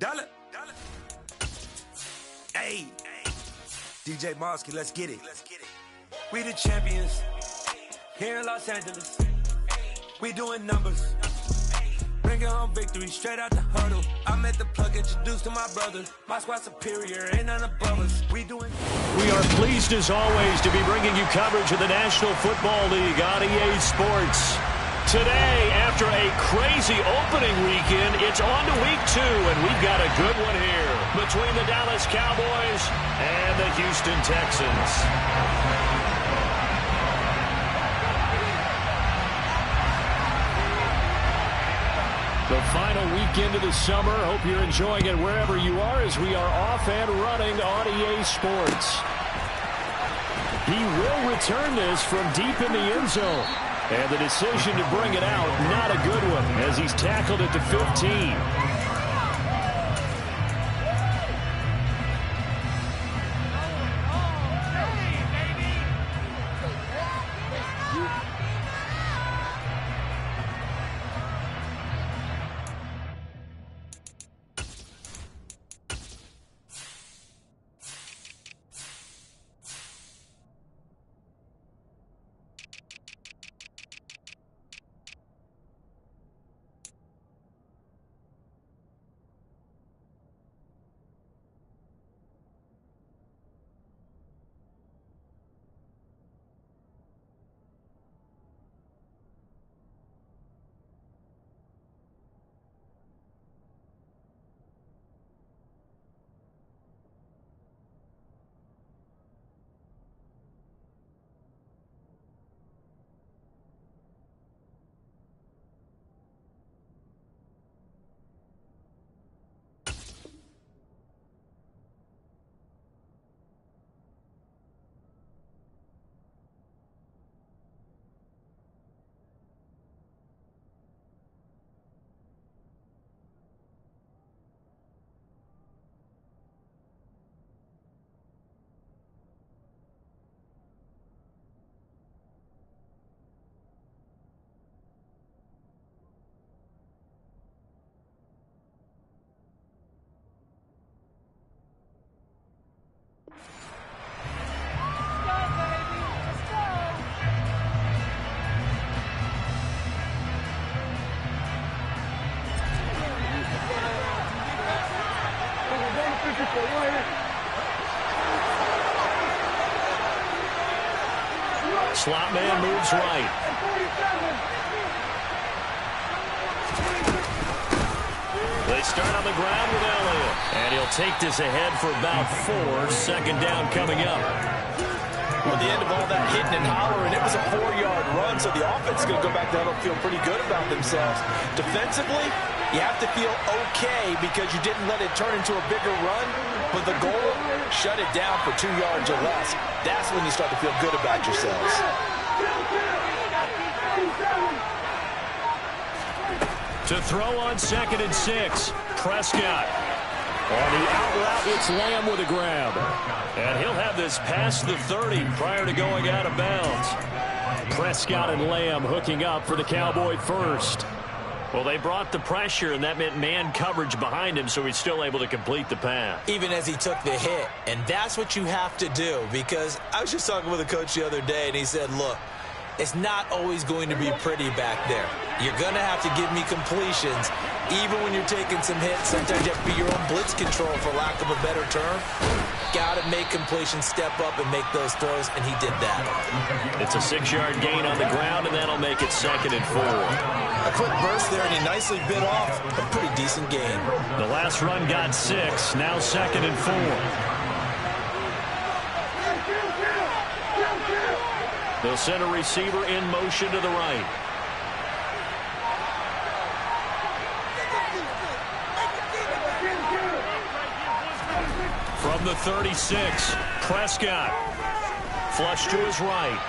Dollar. Hey, DJ Mosky, let's get it. We the champions here in Los Angeles. We doing numbers. Bringing home victory straight out the huddle. I'm at the plug, introduced to my brother. My squad superior, ain't none above us. We are pleased as always to be bringing you coverage of the National Football League on EA Sports. Today, after a crazy opening weekend, it's on to week 2, and we've got a good one here between the Dallas Cowboys and the Houston Texans. The final weekend of the summer. Hope you're enjoying it wherever you are as we are off and running on EA Sports. He will return this from deep in the end zone. And the decision to bring it out, not a good one, as he's tackled at the 15. Slot man moves right. They start on the ground with Elliott. And he'll take this ahead for about 4. Second down coming up. Well, the end of all that hitting and hollering, it was a 4-yard run, so the offense is going to go back down and feel pretty good about themselves. Defensively, you have to feel okay because you didn't let it turn into a bigger run, but the goal, shut it down for 2 yards or less. That's when you start to feel good about yourselves. To throw on 2nd and 6, Prescott. On the out route, it's Lamb with a grab. And he'll have this past the 30 prior to going out of bounds. Prescott and Lamb hooking up for the Cowboy first. Well, they brought the pressure, and that meant man coverage behind him, so he's still able to complete the pass. Even as he took the hit, and that's what you have to do, because I was just talking with a coach the other day, and he said, look, it's not always going to be pretty back there. You're going to have to give me completions. Even when you're taking some hits, sometimes you have to be your own blitz control, for lack of a better term. Got to make completions, step up, and make those throws, and he did that. It's a 6-yard gain on the ground, and that'll make it 2nd and 4. A quick burst there, and he nicely bit off a pretty decent gain. The last run got 6, now 2nd and 4. They'll send a receiver in motion to the right. From the 36, Prescott. Flush to his right.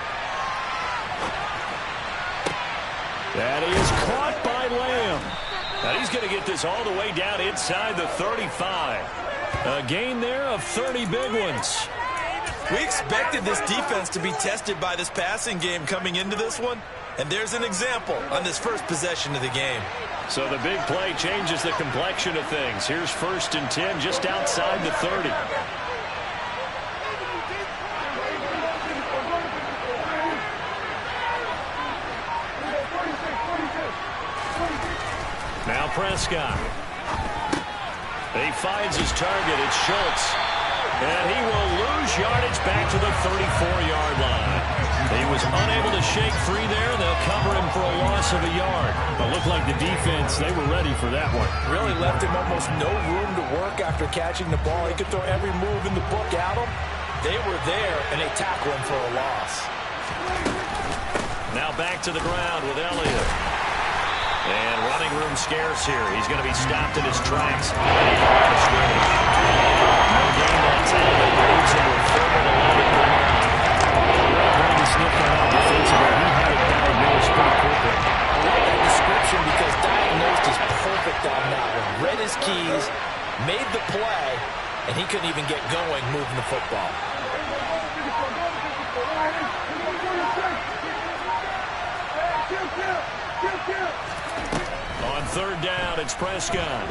That is caught by Lamb. Now he's going to get this all the way down inside the 35. A gain there of 30 big ones. We expected this defense to be tested by this passing game coming into this one. And there's an example on this first possession of the game. So the big play changes the complexion of things. Here's 1st and 10 just outside the 30. Now Prescott. He finds his target. It's Schultz. And he will lose yardage back to the 34-yard line. He was unable to shake free there. They'll cover him for a loss of a yard. It looked like the defense, they were ready for that one. Really left him almost no room to work after catching the ball. He could throw every move in the book at him. They were there, and they tackle him for a loss. Now back to the ground with Elliott. And running room scarce here. He's going to be stopped in his tracks. No gain that time. It moves into a 3rd and 11. Trying to sniff that out defensively. He had it diagnosed pretty quickly. I like that description because diagnosed is perfect on that one. Read his keys, made the play, and he couldn't even get going moving the football. On 3rd down, it's Prescott.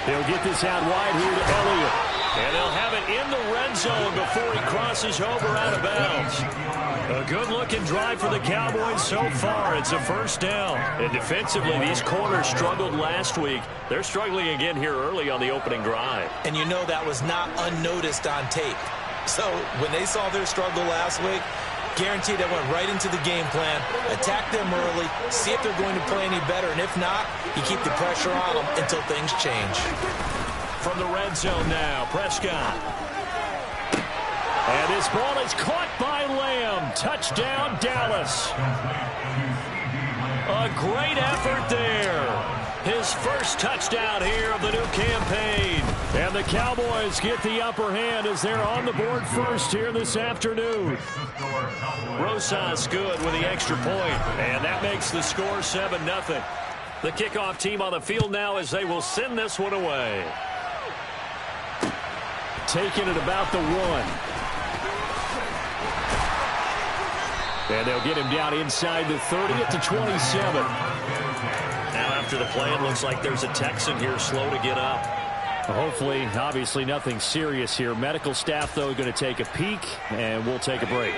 They'll get this out wide here to Elliott. And they'll have it in the red zone before he crosses over out of bounds. A good-looking drive for the Cowboys so far. It's a 1st down. And defensively, these corners struggled last week. They're struggling again here early on the opening drive. And you know that was not unnoticed on tape. So when they saw their struggle last week, guaranteed they went right into the game plan, attack them early, see if they're going to play any better, and if not, you keep the pressure on them until things change. From the red zone now, Prescott. And this ball is caught by Lamb. Touchdown, Dallas. A great effort there. His first touchdown here of the new campaign. And the Cowboys get the upper hand as they're on the board first here this afternoon. Rosas good with the extra point. And that makes the score 7-0. The kickoff team on the field now as they will send this one away. Taking it about the 1. And they'll get him down inside the 30 at the 27. Now after the play, it looks like there's a Texan here slow to get up. Hopefully, obviously nothing serious here. Medical staff, though, going to take a peek, and we'll take a break.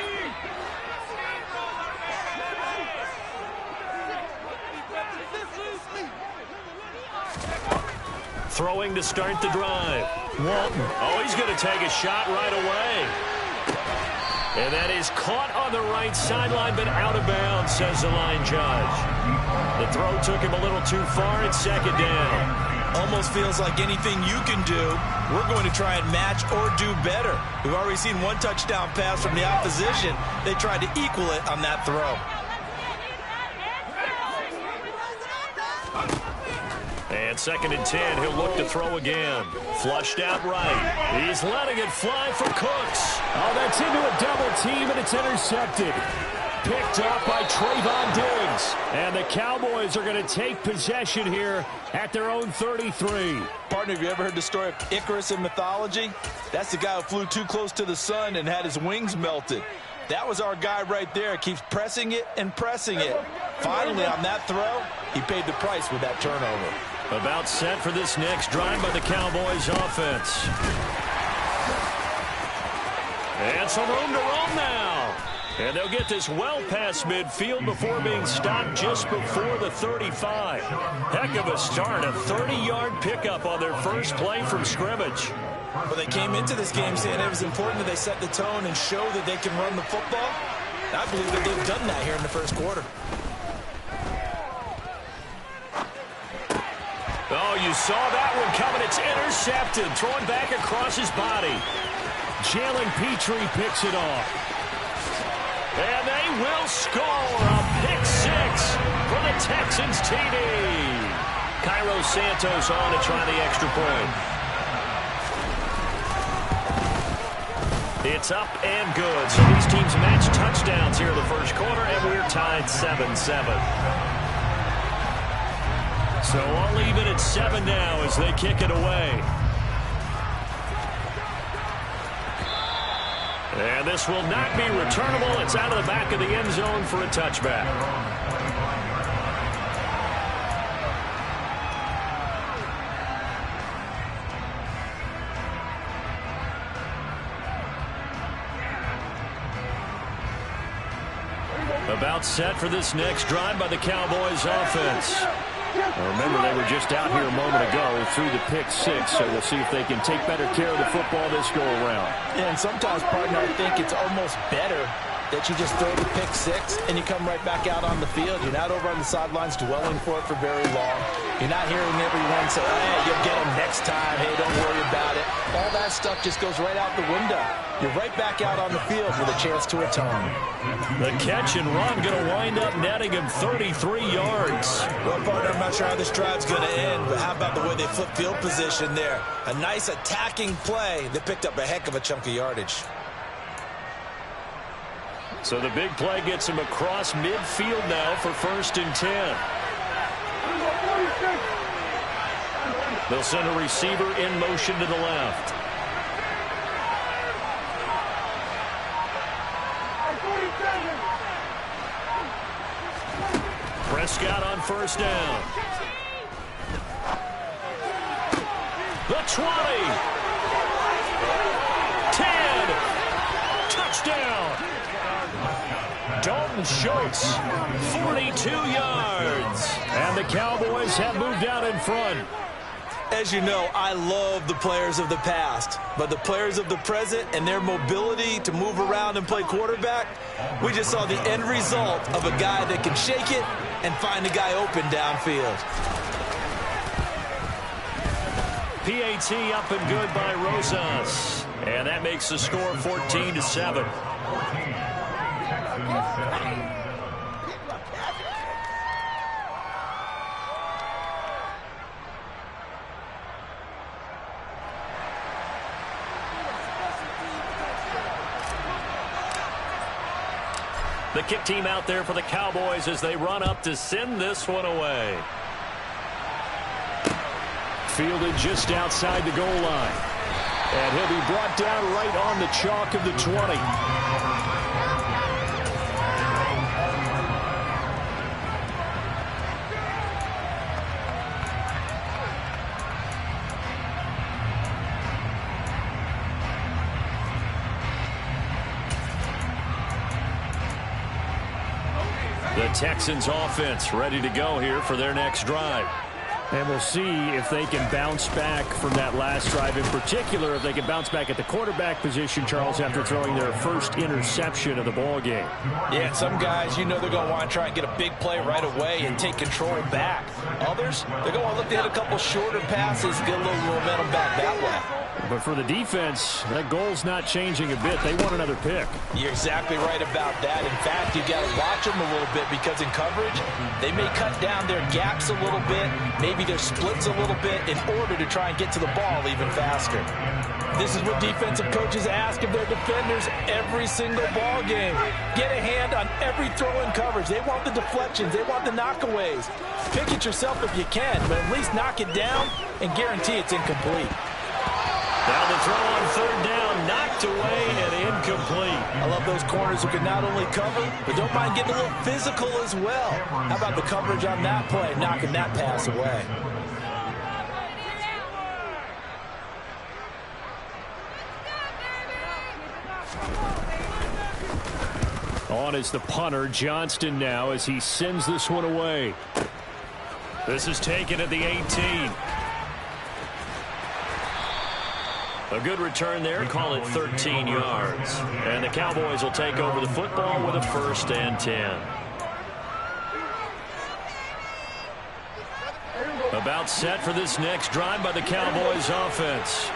Throwing to start the drive. Walton. Oh, he's going to take a shot right away. And that is caught on the right sideline, but out of bounds, says the line judge. The throw took him a little too far. It's 2nd down. Almost feels like anything you can do, we're going to try and match or do better. We've already seen one touchdown pass from the opposition. They tried to equal it on that throw. And 2nd and 10, he'll look to throw again. Flushed out right. He's letting it fly for Cooks. Oh, that's into a double team, and it's intercepted. Picked up by Trayvon Diggs. And the Cowboys are going to take possession here at their own 33. Partner, have you ever heard the story of Icarus in mythology? That's the guy who flew too close to the sun and had his wings melted. That was our guy right there. Keeps pressing it and pressing it. Finally, on that throw, he paid the price with that turnover. About set for this next drive by the Cowboys offense. And some room to roam now. And they'll get this well past midfield before being stopped just before the 35. Heck of a start, a 30-yard pickup on their first play from scrimmage. Well, they came into this game saying it was important that they set the tone and show that they can run the football. I believe that they've done that here in the first quarter. Oh, you saw that one coming. It's intercepted. Throwing back across his body. Jalen Petrie picks it off. And they will score a pick 6 for the Texans TD. Cairo Santos on to try the extra point. It's up and good. So these teams match touchdowns here in the first quarter, and we're tied 7-7. So I'll leave it at 7 now as they kick it away. And this will not be returnable. It's out of the back of the end zone for a touchback. About set for this next drive by the Cowboys offense. Now remember, they were just out here a moment ago through the pick six, so we'll see if they can take better care of the football this go-around. Yeah, and sometimes, partner, I think it's almost better that you just throw the pick six and you come right back out on the field. You're not over on the sidelines dwelling for it for very long. You're not hearing everyone say, hey, you'll get them next time. Hey, don't worry about it. All that stuff just goes right out the window. You're right back out on the field with a chance to atone. The catch and run going to wind up netting him 33 yards. Well, partner, I'm not sure how this drive's going to end, but how about the way they flip field position there? A nice attacking play that picked up a heck of a chunk of yardage. So the big play gets him across midfield now for 1st and 10. They'll send a receiver in motion to the left. Prescott on 1st down. The 20. 10. Touchdown. Dalton Schultz, 42 yards. And the Cowboys have moved out in front. As you know, I love the players of the past, but the players of the present and their mobility to move around and play quarterback, we just saw the end result of a guy that can shake it and find the guy open downfield. PAT up and good by Rosas. And that makes the score 14-7. The kick team out there for the Cowboys as they run up to send this one away. Fielded just outside the goal line. And he'll be brought down right on the chalk of the 20. The Texans offense ready to go here for their next drive. And we'll see if they can bounce back from that last drive. In particular, if they can bounce back at the quarterback position, Charles, after throwing their first interception of the ball game. Yeah, some guys, you know they're going to want to try and get a big play right away and take control back. Others, they're going to want to look to hit a couple shorter passes, get a little momentum back that way. But for the defense, that goal's not changing a bit. They want another pick. You're exactly right about that. In fact, you've got to watch them a little bit because in coverage, they may cut down their gaps a little bit, maybe their splits a little bit in order to try and get to the ball even faster. This is what defensive coaches ask of their defenders every single ball game. Get a hand on every throw in coverage. They want the deflections. They want the knockaways. Pick it yourself if you can, but at least knock it down and guarantee it's incomplete. Now the throw on 3rd down, knocked away and incomplete. I love those corners who can not only cover, but don't mind getting a little physical as well. How about the coverage on that play, knocking that pass away? On is the punter, Johnston, now as he sends this one away. This is taken at the 18. A good return there, call it 13 yards. And the Cowboys will take over the football with a 1st and 10. About set for this next drive by the Cowboys offense.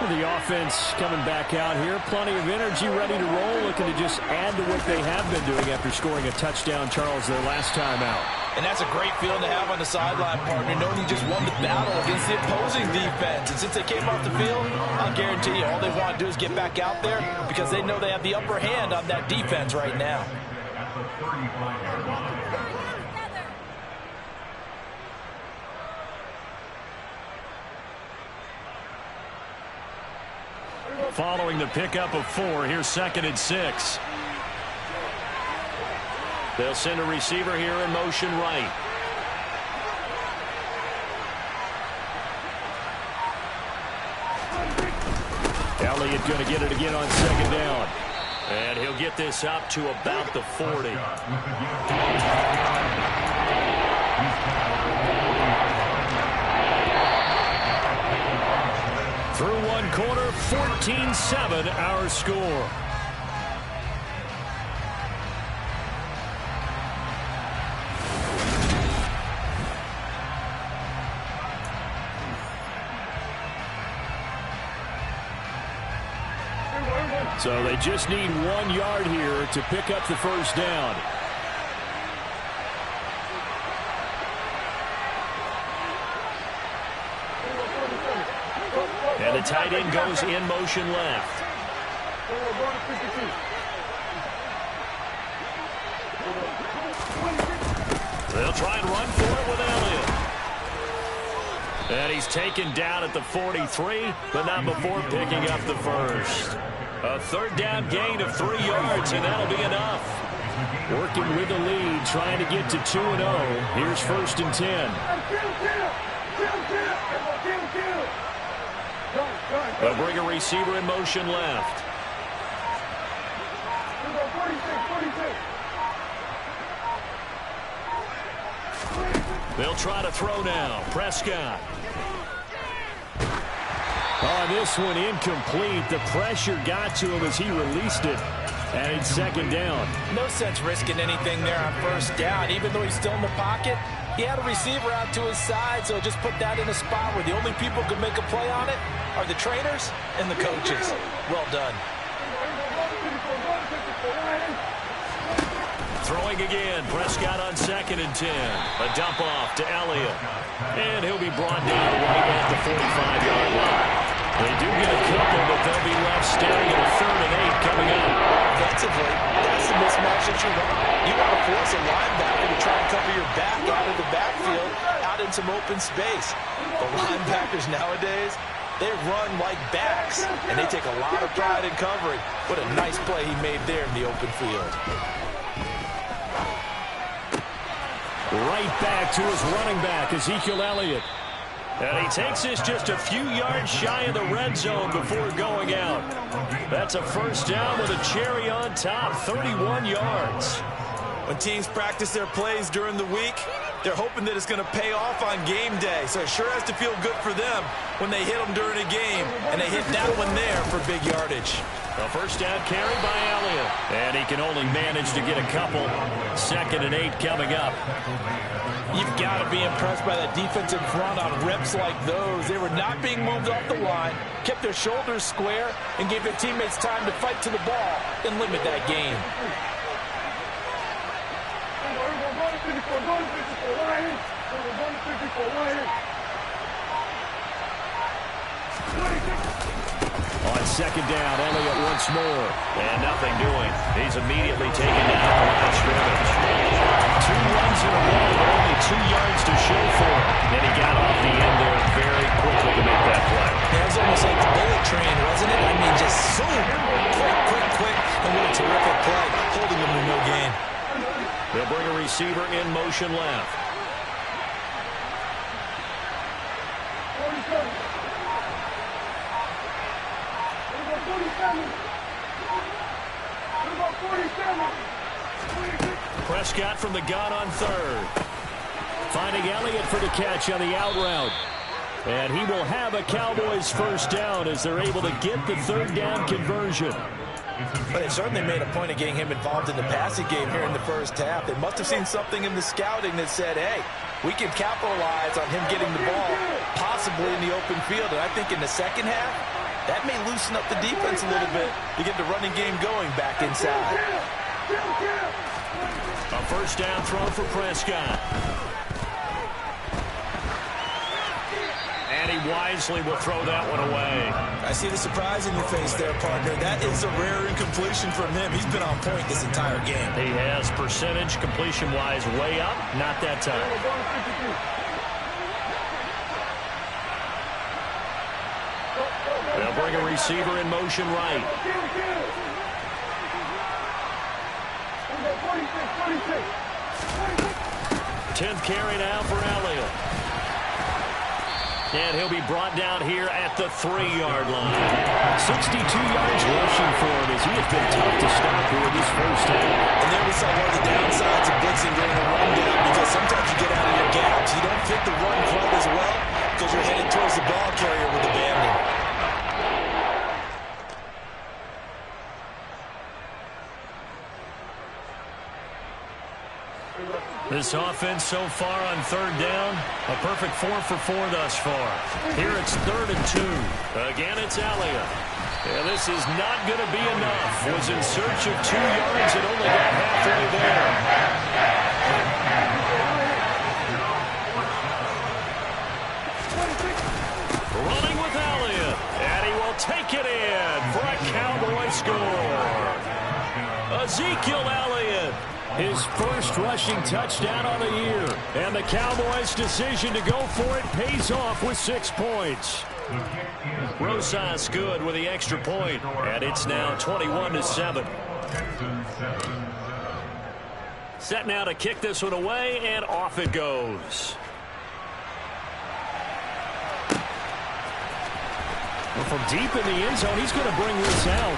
Well, the offense coming back out here. Plenty of energy, ready to roll, looking to just add to what they have been doing after scoring a touchdown, Charles, their last time out. And that's a great feeling to have on the sideline, partner, knowing you just won the battle against the opposing defense. And since they came off the field, I'll guarantee you all they want to do is get back out there because they know they have the upper hand on that defense right now. following the pickup of 4. Here's 2nd and 6. They'll send a receiver here in motion right. Elliott going to get it again on 2nd down. And he'll get this up to about the 40. Through one quarter, 14-7 our score. So they just need 1 yard here to pick up the first down. And the tight end goes in motion left. They'll try and run for it with Elliott. And he's taken down at the 43, but not before picking up the first. A 3rd down gain of 3 yards, and that'll be enough. Working with the lead, trying to get to 2-0. Here's 1st and 10. They'll bring a receiver in motion left. They'll try to throw now. Prescott. On this one, incomplete. The pressure got to him as he released it. And it's 2nd down. No sense risking anything there on 1st down. Even though he's still in the pocket, he had a receiver out to his side, so just put that in a spot where the only people who can make a play on it are the trainers and the coaches. Well done. Throwing again. Prescott on 2nd and 10. A dump off to Elliott. And he'll be brought down right at the 45-yard line. They do get a couple, but they'll be left staring at a 3rd and 8 coming up. Offensively, that's the mismatch that you want. You want to force a linebacker to try and cover your back out of the backfield, out in some open space. The linebackers nowadays, they run like backs, and they take a lot of pride in covering. What a nice play he made there in the open field. Right back to his running back, Ezekiel Elliott. And he takes this just a few yards shy of the red zone before going out. That's a 1st down with a cherry on top, 31 yards. When teams practice their plays during the week, they're hoping that it's going to pay off on game day. So it sure has to feel good for them when they hit them during a game. And they hit that one there for big yardage. A 1st down carry by Elliott. And he can only manage to get a couple. 2nd and 8 coming up. You've got to be impressed by that defensive front on reps like those. They were not being moved off the line, kept their shoulders square, and gave their teammates time to fight to the ball and limit that game. On 2nd down, Elliott once more. And nothing doing. He's immediately taken down the line of scrimmage. 2 runs in a row, but only 2 yards to show for him. And he got off the end there very quickly to make that play. It was almost like the bullet train, wasn't it? I mean, just zoom. Quick. And what a terrific play, holding him to no gain. They'll bring a receiver in motion left. Prescott from the gun on 3rd. Finding Elliott for the catch on the out route. And he will have a Cowboys 1st down as they're able to get the 3rd down conversion. But they certainly made a point of getting him involved in the passing game here in the 1st half. They must have seen something in the scouting that said, hey, we can capitalize on him getting the ball, possibly in the open field. And I think in the 2nd half, that may loosen up the defense a little bit to get the running game going back inside. A 1st down throw for Prescott. And he wisely will throw that one away. I see the surprise in your face there, partner. That is a rare incompletion from him. He's been on point this entire game. He has percentage completion-wise way up. Not that time. They'll bring a receiver in motion right. 10th carry now for Elliott. And he'll be brought down here at the 3-yard line. 62 yards rushing for him as he has been tough to stop here this first half. And there we saw one of the downsides of blitzing during a rundown, because sometimes you get out of your gaps. You don't fit the run quite as well because you're headed towards the ball carrier with abandon. This offense so far on 3rd down, a perfect 4 for 4 thus far. Here it's 3rd and 2. Again, it's Elliott. And this is not going to be enough. Was in search of 2 yards and only got halfway there. Running with Elliott. And he will take it in for a Cowboy score. Ezekiel Elliott. His first rushing touchdown on the year. And the Cowboys' decision to go for it pays off with 6 points. Rosas good with the extra point. And it's now 21-7. Set now to kick this one away, and off it goes. Well, from deep in the end zone, he's going to bring this out.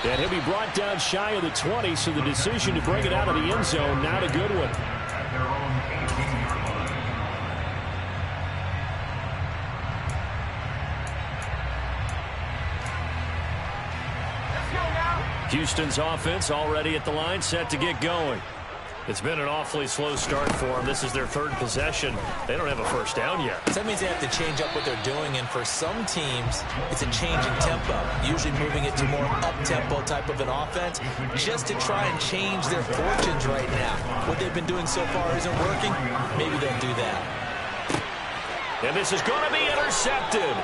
And he'll be brought down shy of the 20, so the decision to bring it out of the end zone, not a good one. Houston's offense already at the line, set to get going. It's been an awfully slow start for them. This is their 3rd possession. They don't have a first down yet. So that means they have to change up what they're doing, and for some teams, it's a change in tempo, usually moving it to more up-tempo type of an offense, just to try and change their fortunes right now. What they've been doing so far isn't working. Maybe they'll do that. And this is going to be intercepted.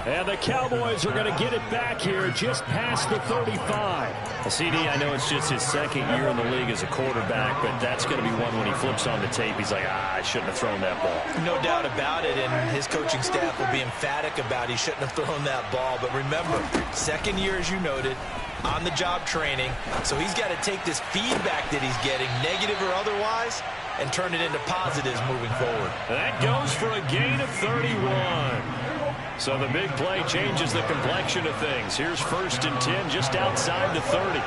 And the Cowboys are going to get it back here just past the 35. CD, I know it's just his 2nd year in the league as a quarterback, but that's going to be one when he flips on the tape. He's like, I shouldn't have thrown that ball. No doubt about it, and his coaching staff will be emphatic about he shouldn't have thrown that ball. But remember, 2nd year, as you noted, on-the-job training. So he's got to take this feedback that he's getting, negative or otherwise, and turn it into positives moving forward. That goes for a gain of 31. So the big play changes the complexion of things. Here's 1st and 10 just outside the 30.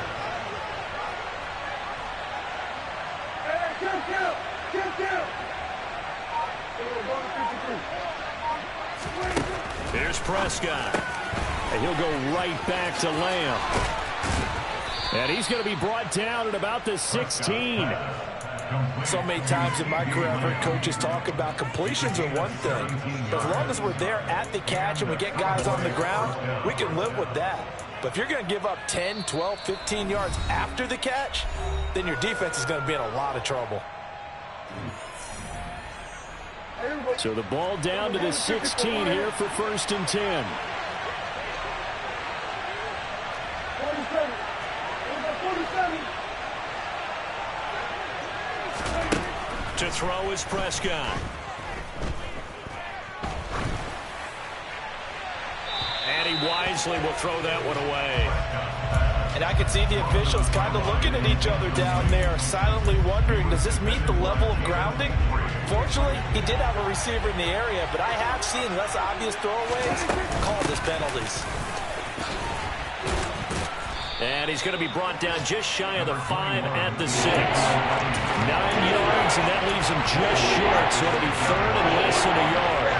Here's Prescott. And he'll go right back to Lamb. And he's going to be brought down at about the 16. So many times in my career, I've heard coaches talk about completions are one thing. But as long as we're there at the catch and we get guys on the ground, we can live with that. But if you're going to give up 10, 12, 15 yards after the catch, then your defense is going to be in a lot of trouble. So the ball down to the 16 here for 1st and 10. To throw is Prescott. And he wisely will throw that one away. And I can see the officials kind of looking at each other down there, silently wondering, does this meet the level of grounding? Fortunately, he did have a receiver in the area, but I have seen less obvious throwaways called as penalties. And he's going to be brought down just shy of the 5 at the 6. 9 yards, and that leaves him just short, so it'll be 3rd and less than a yard.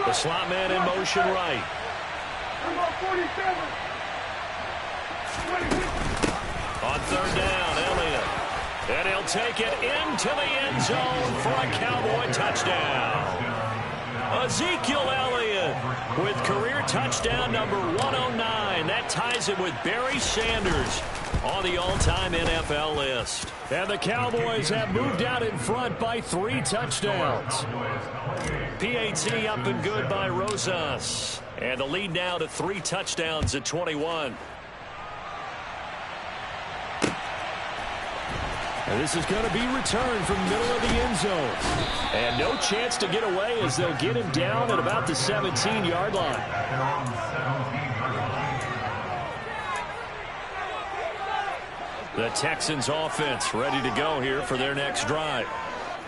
The slot man in motion right. On 3rd down, Elliott. And he'll take it into the end zone for a Cowboy touchdown. Ezekiel Elliott with career touchdown number 109. That ties him with Barry Sanders on the all-time NFL list. And the Cowboys have moved out in front by 3 touchdowns. PAT up and good by Rosas. And the lead now to 3 touchdowns at 21. And this is going to be returned from the middle of the end zone. And no chance to get away as they'll get him down at about the 17-yard line. The Texans offense ready to go here for their next drive.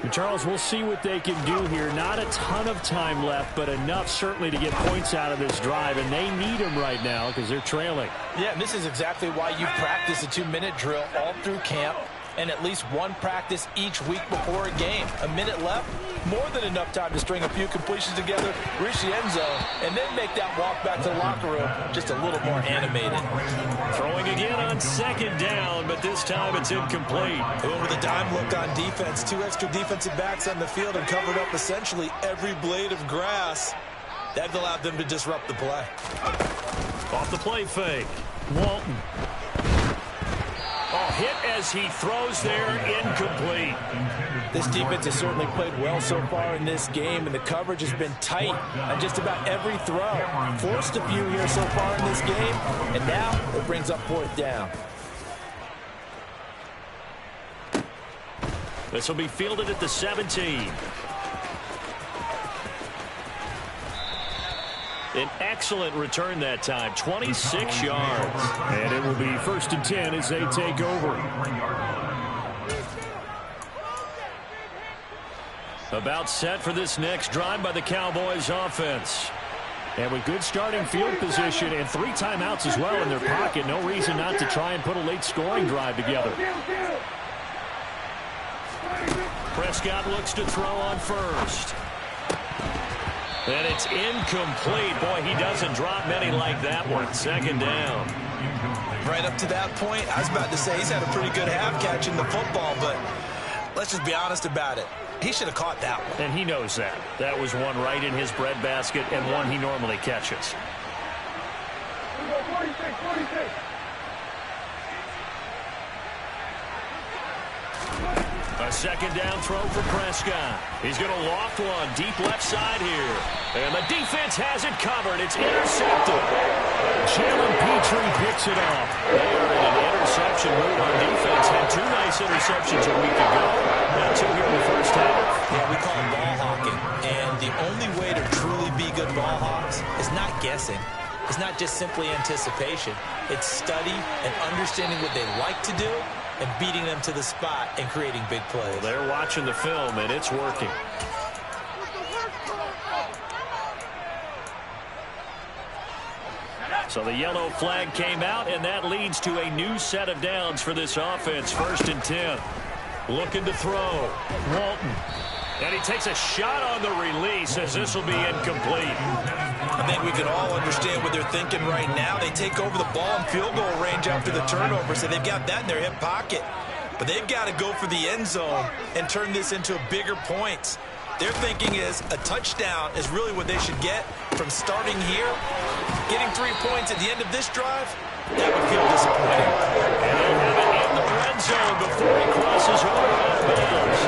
And Charles, we'll see what they can do here. Not a ton of time left, but enough certainly to get points out of this drive, and they need them right now because they're trailing. Yeah, and this is exactly why you practice a 2-minute drill all through camp and at least one practice each week before a game. A minute left, more than enough time to string a few completions together, reach the end zone, and then make that walk back to the locker room just a little more animated. Throwing again on second down, but this time it's incomplete. And with a dime look on defense, 2 extra defensive backs on the field and covered up essentially every blade of grass. That allowed them to disrupt the play. Off the play fake. Walton. Oh, hit as he throws there, incomplete. This defense has certainly played well so far in this game, and the coverage has been tight on just about every throw. Forced a few here so far in this game, and now it brings up 4th down. This will be fielded at the 17. An excellent return that time, 26 yards. And it will be 1st and 10 as they take over. About set for this next drive by the Cowboys offense. And with good starting field position and 3 timeouts as well in their pocket, no reason not to try and put a late scoring drive together. Prescott looks to throw on first. And it's incomplete. Boy, he doesn't drop many like that one. 2nd down. Right up to that point, I was about to say he's had a pretty good half catching the football, but let's just be honest about it. He should have caught that one. And he knows that. That was one right in his breadbasket and one he normally catches. 46. A 2nd down throw for Prescott. He's going to loft one deep left side here. And the defense has it covered. It's intercepted. Jalen Petrie picks it off. They are in an interception move on defense. Had 2 nice interceptions a week ago. Now 2 here in the first half. Yeah, we call it ball hawking. And the only way to truly be good ball hawks is not guessing. It's not just simply anticipation. It's study and understanding what they like to do and beating them to the spot and creating big plays. Well, they're watching the film, and it's working. So the yellow flag came out, and that leads to a new set of downs for this offense. 1st and 10. Looking to throw. Walton. And he takes a shot on the release as this will be incomplete. I think we can all understand what they're thinking right now. They take over the ball in field goal range after the turnover, so they've got that in their hip pocket. But they've got to go for the end zone and turn this into bigger points. Their thinking is a touchdown is really what they should get from starting here. Getting 3 points at the end of this drive, that would feel disappointing. And they'll have it in the red zone before he crosses over out of bounds.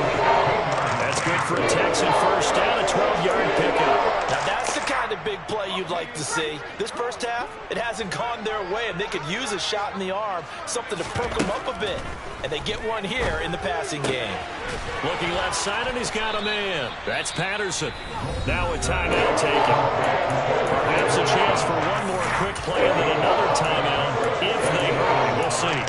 That's good for a Texan 1st down, a 12-yard pickup. Now that's the kind of big play you'd like to see. This first half, it hasn't gone their way, and they could use a shot in the arm, something to perk them up a bit. And they get one here in the passing game. Looking left side, and he's got a man. That's Patterson. Now a timeout taken. Perhaps a chance for one more quick play and then another timeout if they hurry. We'll see.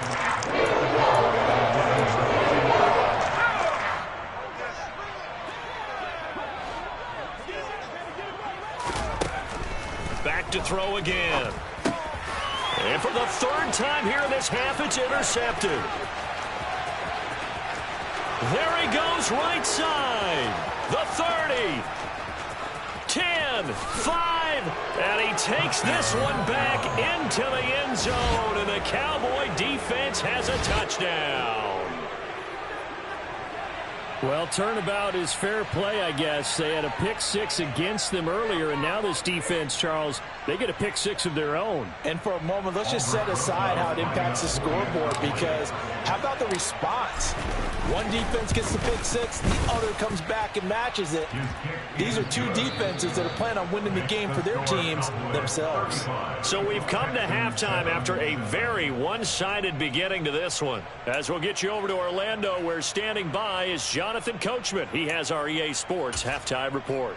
Back to throw again. And for the 3rd time here in this half, it's intercepted. There he goes, right side. The 30. 10, 5, and he takes this one back into the end zone, and the Cowboy defense has a touchdown. Well, turnabout is fair play, I guess. They had a pick 6 against them earlier, and now this defense, Charles, They get a pick six of their own. And for a moment, let's just set aside how it impacts the scoreboard, because how about the response? One defense gets the pick six, the other comes back and matches it. These are two defenses that are planning on winning the game for their teams themselves. So we've come to halftime after a very one-sided beginning to this one. As we'll get you over to Orlando, where standing by is Jonathan Coachman. He has our EA Sports halftime report.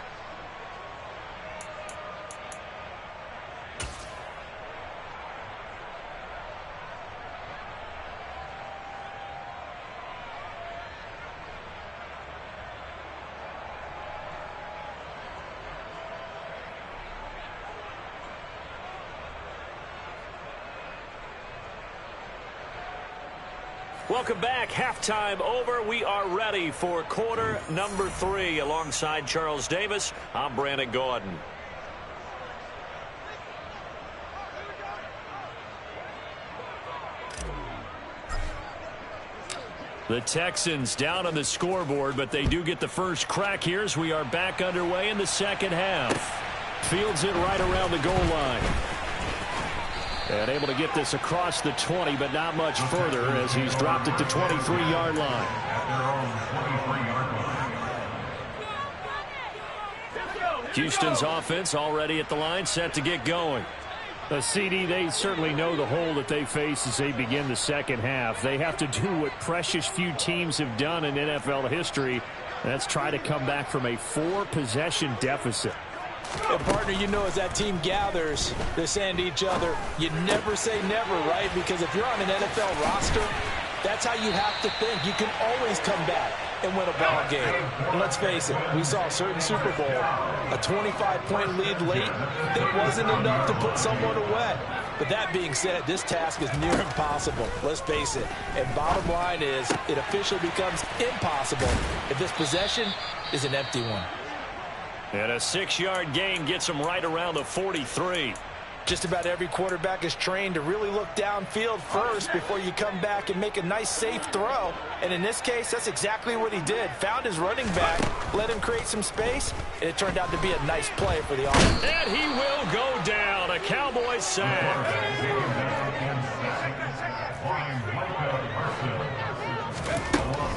Welcome back. Halftime over. We are ready for quarter number 3. Alongside Charles Davis, I'm Brandon Gaudin. The Texans down on the scoreboard, but they do get the first crack here as we are back underway in the second half. Fields it right around the goal line. And able to get this across the 20, but not much further as he's dropped it to 23-yard line. Houston's offense already at the line, set to get going. The CD, they certainly know the hole that they face as they begin the second half. They have to do what precious few teams have done in NFL history. That's try to come back from a 4-possession deficit. And partner, you know, as that team gathers, they're saying to each other, you never say never, right? Because if you're on an NFL roster, that's how you have to think. You can always come back and win a ball game. And let's face it, we saw a certain Super Bowl, a 25-point lead late that wasn't enough to put someone away. But that being said, this task is near impossible. Let's face it. And bottom line is, it officially becomes impossible if this possession is an empty one. And a 6-yard gain gets him right around the 43. Just about every quarterback is trained to really look downfield first before you come back and make a nice, safe throw. And in this case, that's exactly what he did. Found his running back, let him create some space, and it turned out to be a nice play for the offense. And he will go down. A Cowboys sack.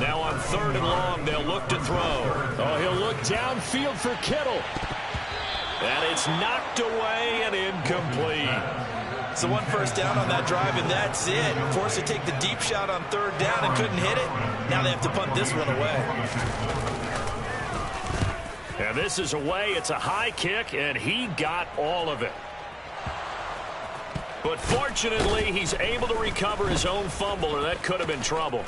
Now on 3rd and long, they'll look to throw. Oh, he'll look downfield for Kittle. And it's knocked away and incomplete. So one first down on that drive, and that's it. Forced to take the deep shot on 3rd down and couldn't hit it. Now they have to punt this one away. And this is away. It's a high kick, and he got all of it. But fortunately, he's able to recover his own fumble, or that could have been trouble.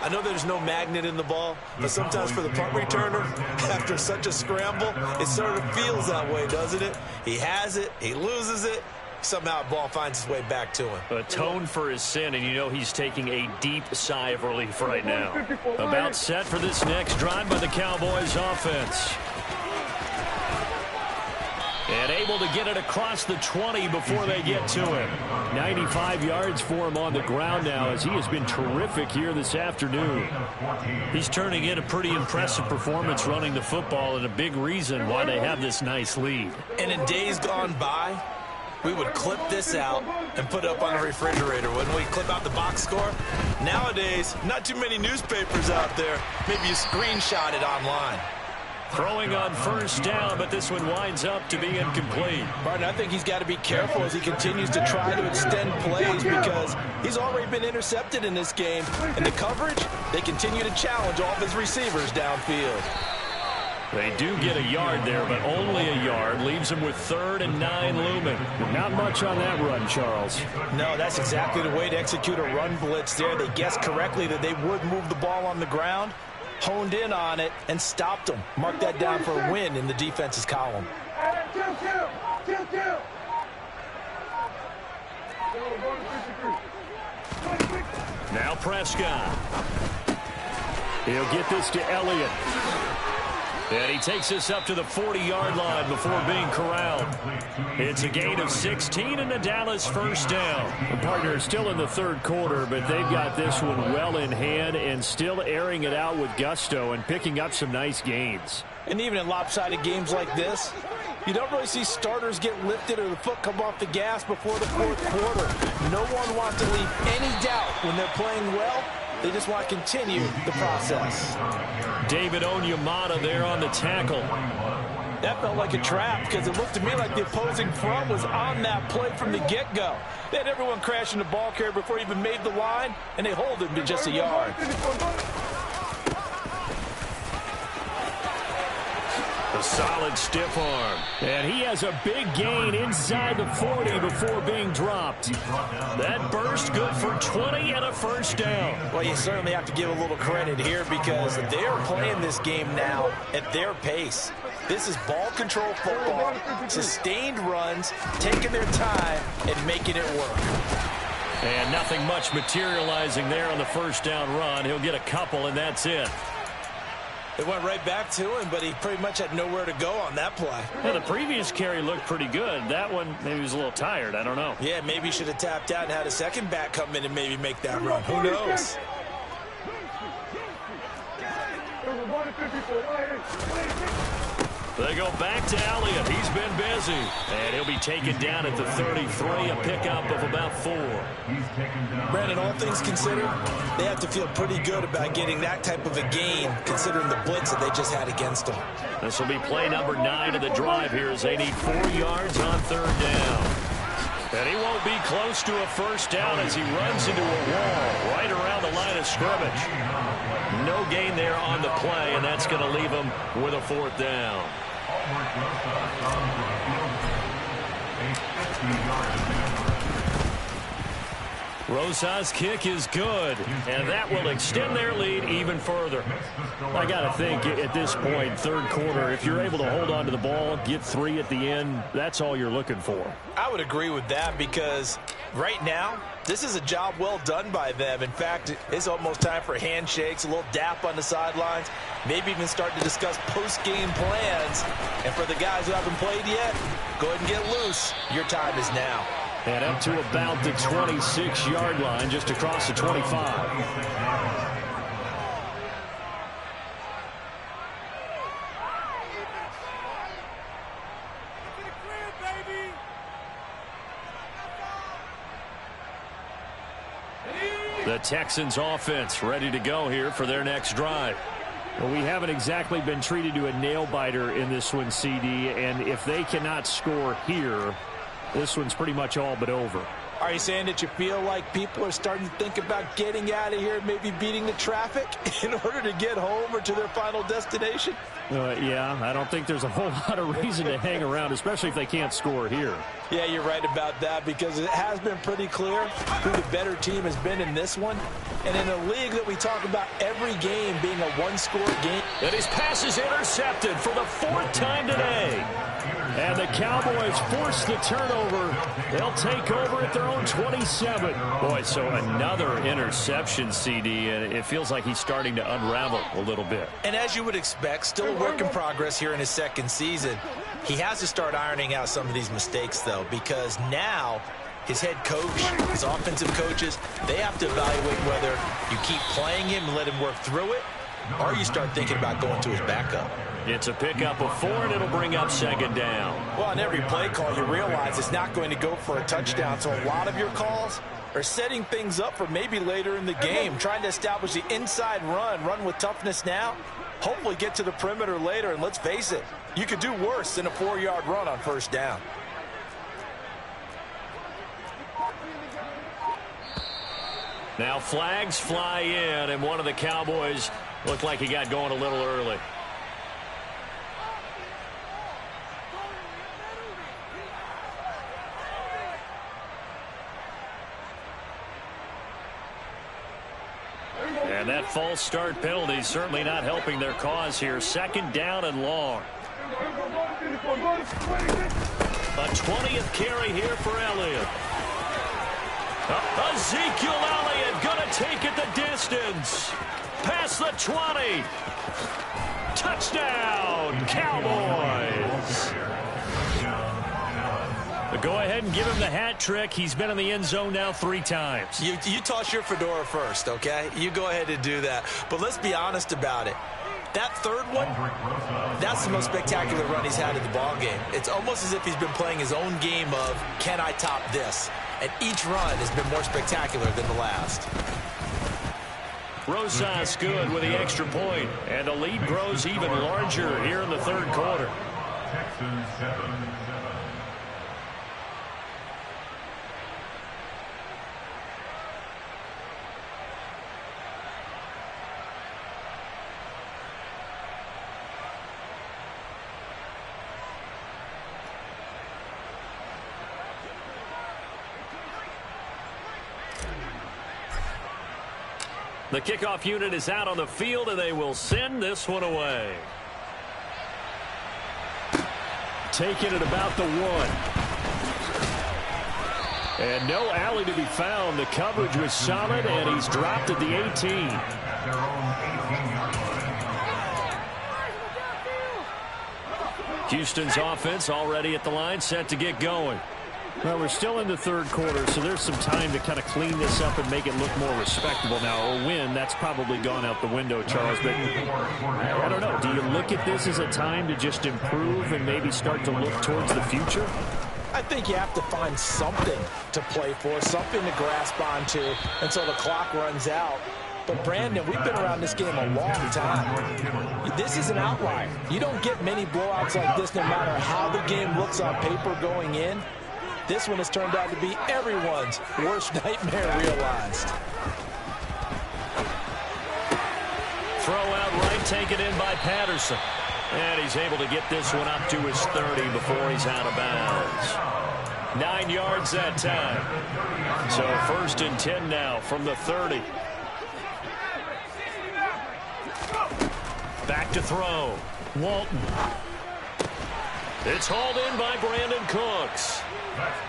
I know there's no magnet in the ball, but sometimes for the punt returner, after such a scramble, it sort of feels that way, doesn't it? He has it, he loses it, somehow the ball finds its way back to him. Atoned for his sin, and you know he's taking a deep sigh of relief right now. About set for this next drive by the Cowboys offense. And able to get it across the 20 before they get to him. 95 yards for him on the ground now, as he has been terrific here this afternoon. He's turning in a pretty impressive performance running the football, and a big reason why they have this nice lead. And in days gone by, we would clip this out and put it up on the refrigerator, wouldn't we? Clip out the box score. Nowadays, not too many newspapers out there. Maybe you screenshot it online. Throwing on 1st down, but this one winds up to be incomplete. Martin, I think he's got to be careful as he continues to try to extend plays, because he's already been intercepted in this game. And the coverage, they continue to challenge all of his receivers downfield. They do get a yard there, but only a yard. Leaves him with 3rd and 9 looming. Not much on that run, Charles. No, that's exactly the way to execute a run blitz there. They guessed correctly that they would move the ball on the ground, honed in on it, and stopped them. Mark that down for a win in the defense's column. Now Prescott. He'll get this to Elliott. And he takes this up to the 40-yard line before being corralled. It's a gain of 16 and a Dallas 1st down. The partner is still in the 3rd quarter, but they've got this one well in hand and still airing it out with gusto and picking up some nice gains. And even in lopsided games like this, You don't really see starters get lifted or the foot come off the gas before the fourth quarter. No one wants to leave any doubt when they're playing well. They just want to continue the process. David Onyemata there on the tackle. That felt like a trap because it looked to me like the opposing front was on that play from the get-go. They had everyone crashing the ball carrier before he even made the line, and they hold him to just a yard. A solid stiff arm. And he has a big gain inside the 40 before being dropped. That burst good for 20 and a first down. Well, you certainly have to give a little credit here because they are playing this game now at their pace. This is ball control football, sustained runs, taking their time and making it work. And nothing much materializing there on the first down run. He'll get a couple, and that's it. It went right back to him, but he pretty much had nowhere to go on that play. Yeah, the previous carry looked pretty good. That one, maybe he was a little tired. I don't know. Yeah, maybe he should have tapped out and had a second back come in and maybe make that run. Who knows? They go back to Elliott. He's been busy. And he'll be taken down at the 33, a pickup of about 4. Brandon, all things considered, they have to feel pretty good about getting that type of a gain, considering the blitz that they just had against them. This will be play number 9 of the drive here as they need 4 yards on third down. And he won't be close to a first down as he runs into a wall right around the line of scrimmage. No gain there on the play, and that's going to leave him with a 4th down. Rosa's kick is good, and that will extend their lead even further. I got to think at this point, third quarter, if you're able to hold on to the ball, get 3 at the end, that's all you're looking for. I would agree with that because right now, this is a job well done by them. In fact, it's almost time for handshakes, a little dap on the sidelines, maybe even start to discuss post-game plans. And for the guys who haven't played yet, go ahead and get loose. Your time is now. And up to about the 26-yard line, just across the 25. The Texans offense ready to go here for their next drive. Well, we haven't exactly been treated to a nail-biter in this one, CD, and if they cannot score here, this one's pretty much all but over. Are you saying that you feel like people are starting to think about getting out of here, maybe beating the traffic in order to get home or to their final destination? Yeah, I don't think there's a whole lot of reason to hang around, especially if they can't score here. Yeah, you're right about that because it has been pretty clear who the better team has been in this one. And in a league that we talk about every game being a one-score game. And his pass is intercepted for the 4th time today. And the Cowboys force the turnover. They'll take over at their own 27. Boy, so another interception, CD, and it feels like he's starting to unravel a little bit. And as you would expect, still a work in progress here in his second season. He has to start ironing out some of these mistakes, though, because now his head coach, his offensive coaches, they have to evaluate whether you keep playing him and let him work through it, or you start thinking about going to his backup. It's a pickup of 4, and it'll bring up 2nd down. Well, on every play call, you realize it's not going to go for a touchdown, so a lot of your calls are setting things up for maybe later in the game, trying to establish the inside run with toughness now, hopefully get to the perimeter later, and let's face it, you could do worse than a 4-yard run on first down. Now flags fly in, and one of the Cowboys looked like he got going a little early. And that false start penalty certainly not helping their cause here. 2nd down and long. A 20th carry here for Elliott. Ezekiel Elliott going to take it the distance. Past the 20. Touchdown, Cowboys. But go ahead and give him the hat trick. He's been in the end zone now 3 times. You toss your fedora first, okay? You go ahead and do that. But let's be honest about it. That third one, that's the most spectacular run he's had in the ball game. It's almost as if he's been playing his own game of, can I top this? And each run has been more spectacular than the last. Rosas good with the extra point, and the lead grows even larger here in the third quarter. Texans 7-7. The kickoff unit is out on the field, and they will send this one away. Taking it about the 1. And no alley to be found. The coverage was solid, and he's dropped at the 18. Houston's offense already at the line, set to get going. Well, we're still in the third quarter, so there's some time to kind of clean this up and make it look more respectable. Now, a win, that's probably gone out the window, Charles. But I don't know. Do you look at this as a time to just improve and maybe start to look towards the future? I think you have to find something to play for, something to grasp onto until the clock runs out. But, Brandon, we've been around this game a long time. This is an outlier. You don't get many blowouts like this no matter how the game looks on paper going in. This one has turned out to be everyone's worst nightmare realized. Throw out right, taken in by Patterson. And he's able to get this one up to his 30 before he's out of bounds. 9 yards that time. So 1st and 10 now from the 30. Back to throw. Walton. It's hauled in by Brandon Cooks.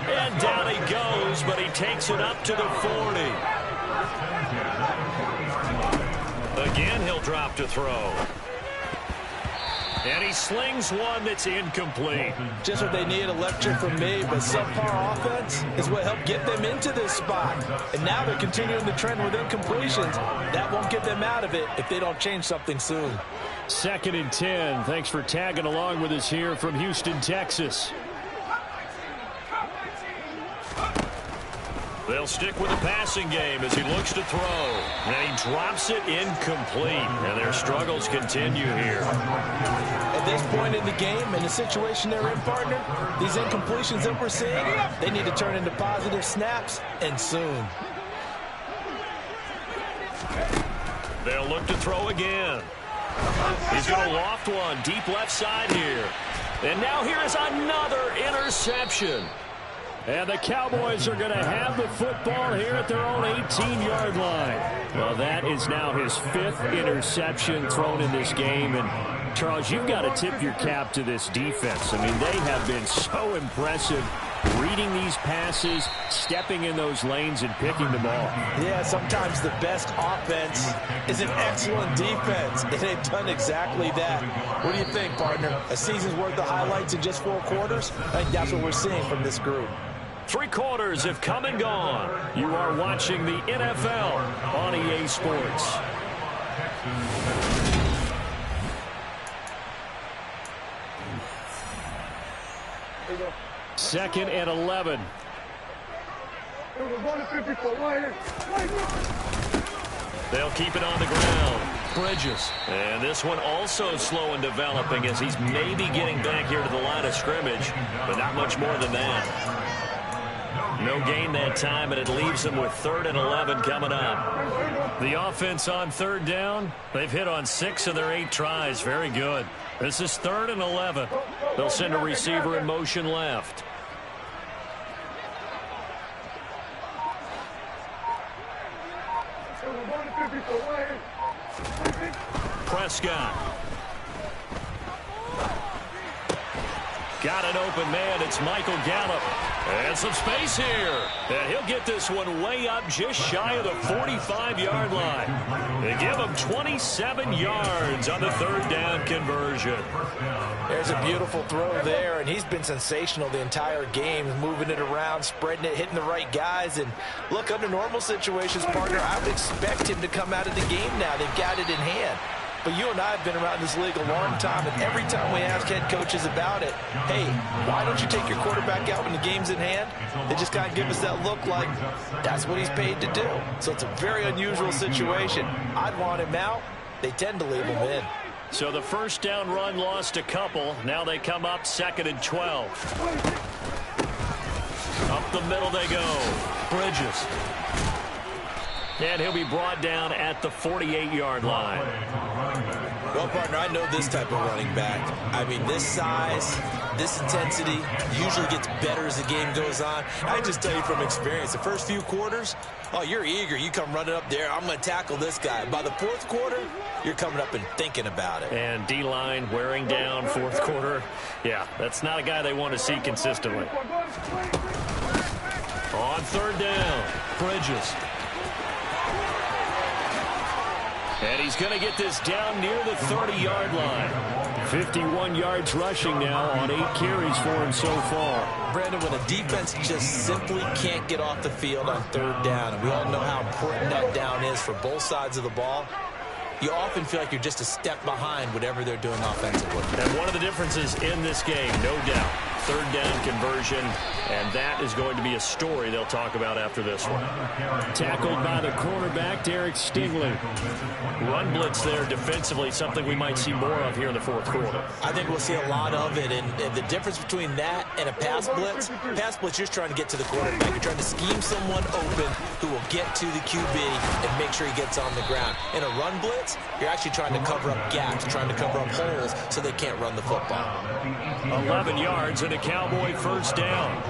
And down he goes, but he takes it up to the 40. Again, he'll drop to throw. And he slings one that's incomplete. Just what they need, a lecture from me, but subpar offense is what helped get them into this spot. And now they're continuing the trend with incompletions. That won't get them out of it if they don't change something soon. 2nd and 10. Thanks for tagging along with us here from Houston, Texas. They'll stick with the passing game as he looks to throw. And he drops it incomplete. And their struggles continue here. At this point in the game, in the situation they're in, partner, these incompletions that we're seeing, they need to turn into positive snaps, and soon. They'll look to throw again. He's going to loft one deep left side here. And now here is another interception. And the Cowboys are going to have the football here at their own 18-yard line. Well, that is now his 5th interception thrown in this game. And, Charles, you've got to tip your cap to this defense. I mean, they have been so impressive reading these passes, stepping in those lanes, and picking the ball. Yeah, sometimes the best offense is an excellent defense, and they've done exactly that. What do you think, partner? A season's worth of highlights in just 4 quarters? I think that's what we're seeing from this group. 3 quarters have come and gone. You are watching the NFL on EA Sports. 2nd and 11. They'll keep it on the ground. Bridges. And this one also slow in developing as he's maybe getting back here to the line of scrimmage, but not much more than that. No gain that time, and it leaves them with 3rd and 11 coming up. The offense on 3rd down. They've hit on 6 of their 8 tries. Very good. This is 3rd and 11. They'll send a receiver in motion left. Prescott. Got an open man. It's Michael Gallup. And some space here. And he'll get this one way up just shy of the 45-yard line. They give him 27 yards on the 3rd down conversion. There's a beautiful throw there, and he's been sensational the entire game, moving it around, spreading it, hitting the right guys. And look, under normal situations, partner, I would expect him to come out of the game now. They've got it in hand. But you and I have been around this league a long time, and every time we ask head coaches about it, hey, why don't you take your quarterback out when the game's in hand? They just kind of give us that look like that's what he's paid to do. So it's a very unusual situation. I'd want him out. They tend to leave him in. So the first down run lost a couple. Now they come up 2nd and 12. Up the middle they go. Bridges. And he'll be brought down at the 48-yard line. Well, partner, I know this type of running back. I mean, this size, this intensity usually gets better as the game goes on. I just tell you from experience, the first few quarters, oh, you're eager. You come running up there, I'm going to tackle this guy. By the fourth quarter, you're coming up and thinking about it. And D-line wearing down fourth quarter. Yeah, that's not a guy they want to see consistently. On 3rd down, Bridges. And he's going to get this down near the 30-yard line. 51 yards rushing now on 8 carries for him so far. Brandon, when a defense just simply can't get off the field on 3rd down, and we all know how important that down is for both sides of the ball, you often feel like you're just a step behind whatever they're doing offensively. And one of the differences in this game, no doubt, 3rd down conversion, and that is going to be a story they'll talk about after this one. Tackled by the cornerback, Derek Stingley. Run blitz there defensively, something we might see more of here in the fourth quarter. I think we'll see a lot of it, and the difference between that and a pass blitz, you're just trying to get to the quarterback. You're trying to scheme someone open who will get to the QB and make sure he gets on the ground. In a run blitz, you're actually trying to cover up gaps, trying to cover up holes so they can't run the football. 11 yards and a Cowboy first down.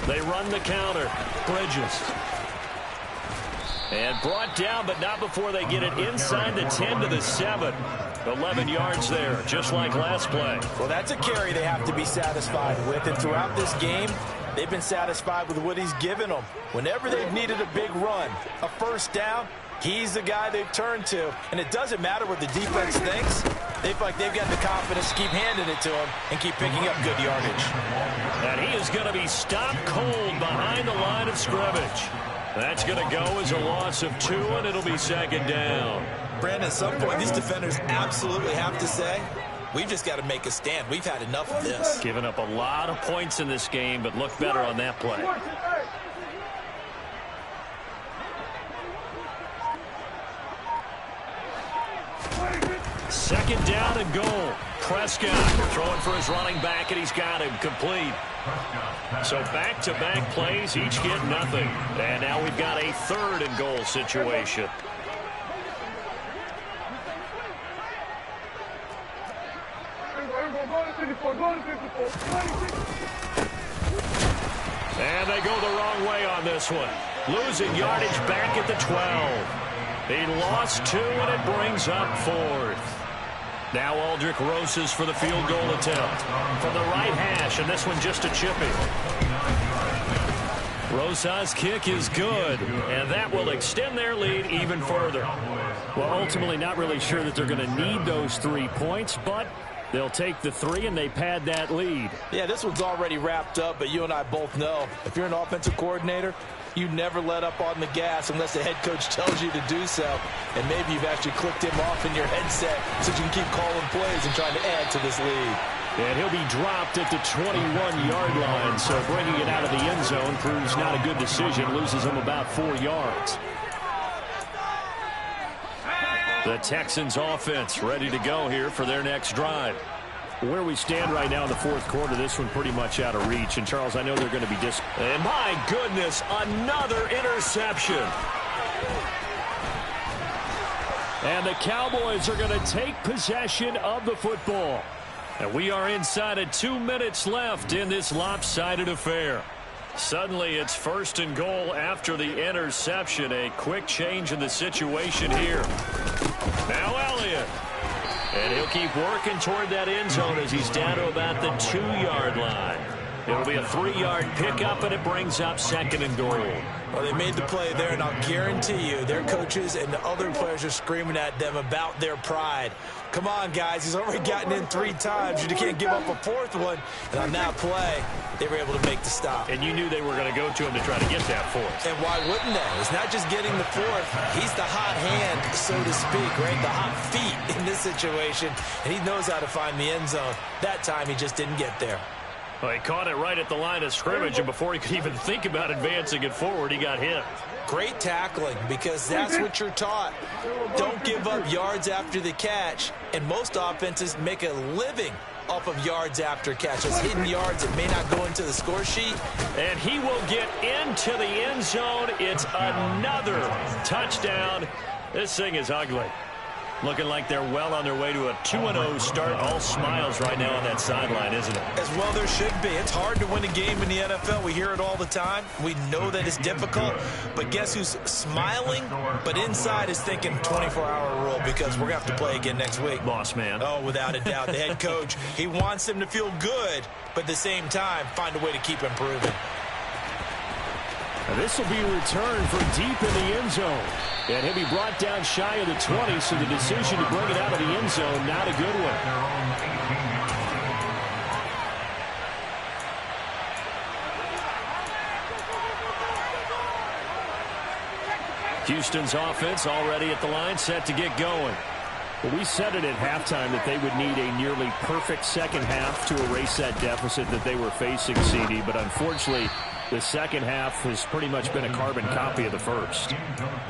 They run the counter. Bridges. And brought down, but not before they get it inside the 10 to the 7. 11 yards there, just like last play. Well, that's a carry they have to be satisfied with. And throughout this game, they've been satisfied with what he's given them. Whenever they've needed a big run, a first down, he's the guy they've turned to. And it doesn't matter what the defense thinks. They feel like they've got the confidence to keep handing it to him and keep picking up good yardage. And he is going to be stopped cold behind the line of scrimmage. That's going to go as a loss of 2, and it'll be 2nd down. Brandon, at some point, these defenders absolutely have to say, we've just got to make a stand. We've had enough of this. Giving up a lot of points in this game, but look better on that play. Second down and goal. Prescott throwing for his running back, and he's got him complete. So back-to-back plays, each get nothing. And now we've got a 3rd and goal situation. And they go the wrong way on this one. Losing yardage back at the 12. He lost 2, and it brings up 4th. Now Aldrich Rosas for the field goal attempt. From the right hash, and this one just a chippy. Rosas' kick is good, and that will extend their lead even further. Well, ultimately not really sure that they're going to need those 3 points, but they'll take the 3, and they pad that lead. Yeah, this one's already wrapped up, but you and I both know if you're an offensive coordinator, you never let up on the gas unless the head coach tells you to do so. And maybe you've actually clicked him off in your headset so you can keep calling plays and trying to add to this lead. And he'll be dropped at the 21-yard line, so bringing it out of the end zone proves not a good decision. Loses him about 4 yards. The Texans offense ready to go here for their next drive. Where we stand right now in the fourth quarter, this one pretty much out of reach. And, Charles, I know they're going to be and my goodness, another interception. And the Cowboys are going to take possession of the football. And we are inside of 2 minutes left in this lopsided affair. Suddenly, it's 1st and goal after the interception. A quick change in the situation here. Now Elliott. And he'll keep working toward that end zone as he's down to about the 2-yard line. It'll be a 3-yard pickup, and it brings up 2nd and goal. Well, they made the play there, and I'll guarantee you their coaches and the other players are screaming at them about their pride. Come on, guys. He's already gotten in 3 times. You can't give up a 4th one. And on that play, they were able to make the stop. And you knew they were going to go to him to try to get that 4th. And why wouldn't they? It's not just getting the 4th. He's the hot hand, so to speak, right? The hot feet in this situation. And he knows how to find the end zone. That time, he just didn't get there. Well, he caught it right at the line of scrimmage, and before he could even think about advancing it forward, he got hit. Great tackling, because that's what you're taught. Don't give up yards after the catch, and most offenses make a living off of yards after catch. Those hidden yards that may not go into the score sheet. And he will get into the end zone. It's another touchdown. This thing is ugly. Looking like they're well on their way to a 2-0 start. All smiles right now on that sideline, isn't it? As well there should be. It's hard to win a game in the NFL. We hear it all the time. We know that it's difficult. But guess who's smiling? But inside is thinking 24-hour rule, because we're going to have to play again next week. Boss man. Oh, without a doubt. The head coach, he wants them to feel good, but at the same time, find a way to keep improving. This will be returned from deep in the end zone. And he'll be brought down shy of the 20, so the decision to bring it out of the end zone, not a good one. Houston's offense already at the line, set to get going. Well, we said it at halftime that they would need a nearly perfect second half to erase that deficit that they were facing, CD, but unfortunately, the second half has pretty much been a carbon copy of the first.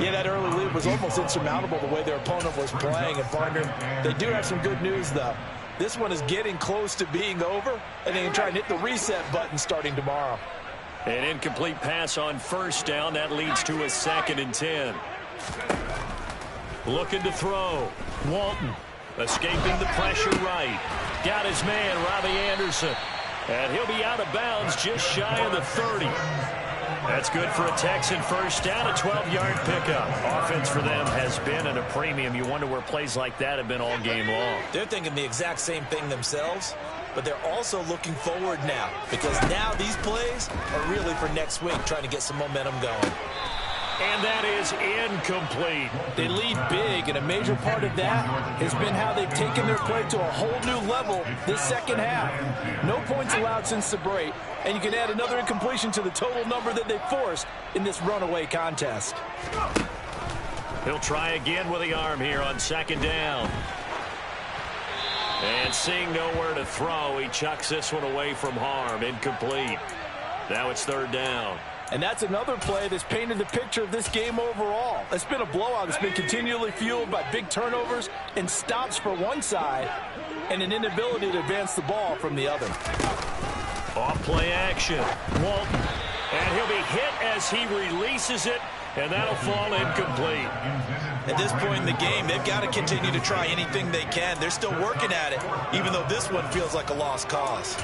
Yeah, that early lead was almost insurmountable the way their opponent was playing. And, partner, they do have some good news, though. This one is getting close to being over, and they can try and hit the reset button starting tomorrow. An incomplete pass on first down. That leads to a 2nd and 10. Looking to throw. Walton escaping the pressure right. Got his man, Robbie Anderson. And he'll be out of bounds just shy of the 30. That's good for a Texan first down, a 12-yard pickup. Offense for them has been at a premium. You wonder where plays like that have been all game long. They're thinking the exact same thing themselves, but they're also looking forward now, because now these plays are really for next week, trying to get some momentum going. And that is incomplete. They lead big, and a major part of that has been how they've taken their play to a whole new level this second half. No points allowed since the break, and you can add another incompletion to the total number that they forced in this runaway contest. He'll try again with the arm here on 2nd down. And seeing nowhere to throw, he chucks this one away from harm. Incomplete. Now it's 3rd down. And that's another play that's painted the picture of this game overall. It's been a blowout. It's been continually fueled by big turnovers and stops for one side and an inability to advance the ball from the other. Off play action. Walton. And he'll be hit as he releases it, and that'll fall incomplete. At this point in the game, they've got to continue to try anything they can. They're still working at it, even though this one feels like a lost cause.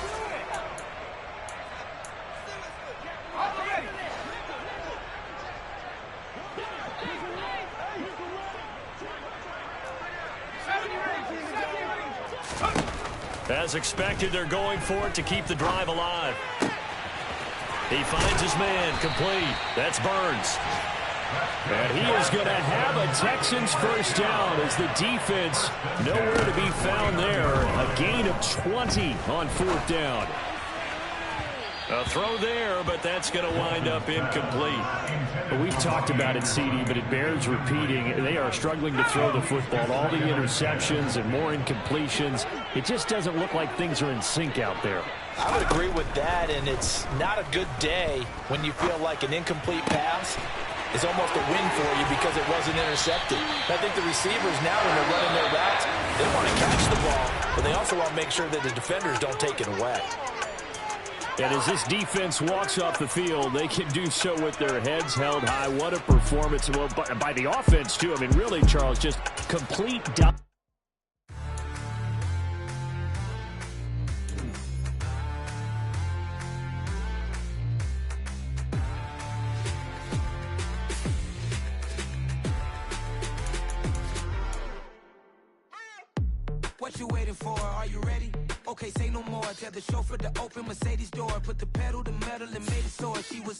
As expected, they're going for it to keep the drive alive. He finds his man, complete. That's Burns. And he is going to have a Texans first down as the defense nowhere to be found there. A gain of 20 on 4th down. A throw there, but that's going to wind up incomplete. Well, we've talked about it, CD, but it bears repeating. They are struggling to throw the football. All the interceptions and more incompletions. It just doesn't look like things are in sync out there. I would agree with that, and it's not a good day when you feel like an incomplete pass is almost a win for you because it wasn't intercepted. I think the receivers now, when they're running their routes, they want to catch the ball, but they also want to make sure that the defenders don't take it away. And as this defense walks off the field, they can do so with their heads held high. What a performance. Well, by the offense, too. I mean, really, Charles, just complete dominance. What you waiting for? Are you ready? Okay, say no more. Tell the chauffeur to open Mercedes door. Put the pedal to metal and made it soar. She was